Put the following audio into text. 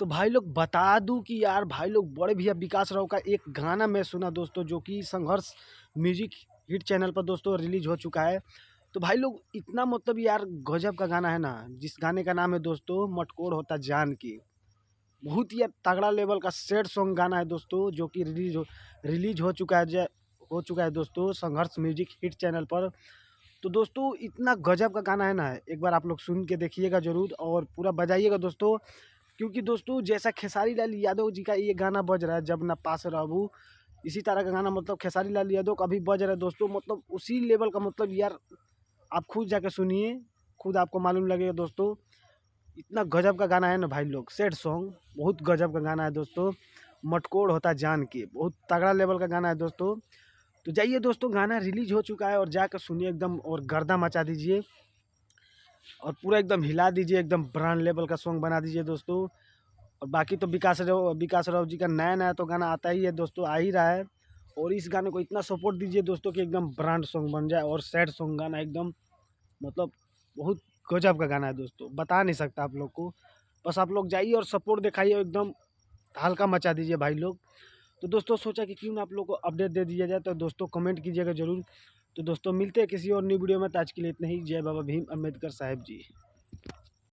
तो भाई लोग बता दूं कि यार भाई लोग बड़े भैया विकास राव का एक गाना मैं सुना दोस्तों, जो कि संघर्ष म्यूजिक हिट चैनल पर दोस्तों रिलीज हो चुका है। तो भाई लोग इतना मतलब यार गजब का गाना है ना, जिस गाने का नाम है दोस्तों मटकोर होता जान की। बहुत ही यार तगड़ा लेवल का सैड सॉन्ग गाना है दोस्तों, जो कि रिलीज हो चुका है दोस्तों संघर्ष म्यूजिक हिट चैनल पर। तो दोस्तों इतना गजब का गाना है ना, एक बार आप लोग सुन के देखिएगा जरूर और पूरा बजाइएगा दोस्तों। क्योंकि दोस्तों जैसा खेसारी लाल यादव जी का ये गाना बज रहा है जब ना पास रहूं, इसी तरह का गाना मतलब खेसारी लाल यादव का भी बज रहा है दोस्तों, मतलब उसी लेवल का मतलब यार आप खुद जाके सुनिए, खुद आपको मालूम लगेगा दोस्तों। इतना गजब का गाना है ना भाई लोग, सैड सॉन्ग बहुत गजब का गाना है दोस्तों। मटकोर होता जान के बहुत तगड़ा लेवल का गाना है दोस्तों। तो जाइए दोस्तों, गाना रिलीज हो चुका है और जाकर सुनिए एकदम, और गर्दा मचा दीजिए और पूरा एकदम हिला दीजिए, एकदम ब्रांड लेवल का सॉन्ग बना दीजिए दोस्तों। और बाकी तो विकास राव जी का नया नया तो गाना आता ही है दोस्तों, आ ही रहा है। और इस गाने को इतना सपोर्ट दीजिए दोस्तों कि एकदम ब्रांड सॉन्ग बन जाए, और सैड सॉन्ग गाना एकदम मतलब बहुत गजब का गाना है दोस्तों, बता नहीं सकता आप लोग को। बस आप लोग जाइए और सपोर्ट दिखाइए, एकदम हल्का मचा दीजिए भाई लोग। तो दोस्तों सोचा कि क्यों ना आप लोग को अपडेट दे दिया जाए, तो दोस्तों कमेंट कीजिएगा जरूर। तो दोस्तों मिलते हैं किसी और न्यू वीडियो में, तो आज के लिए इतना ही। जय बाबा भीम अम्बेडकर साहब जी।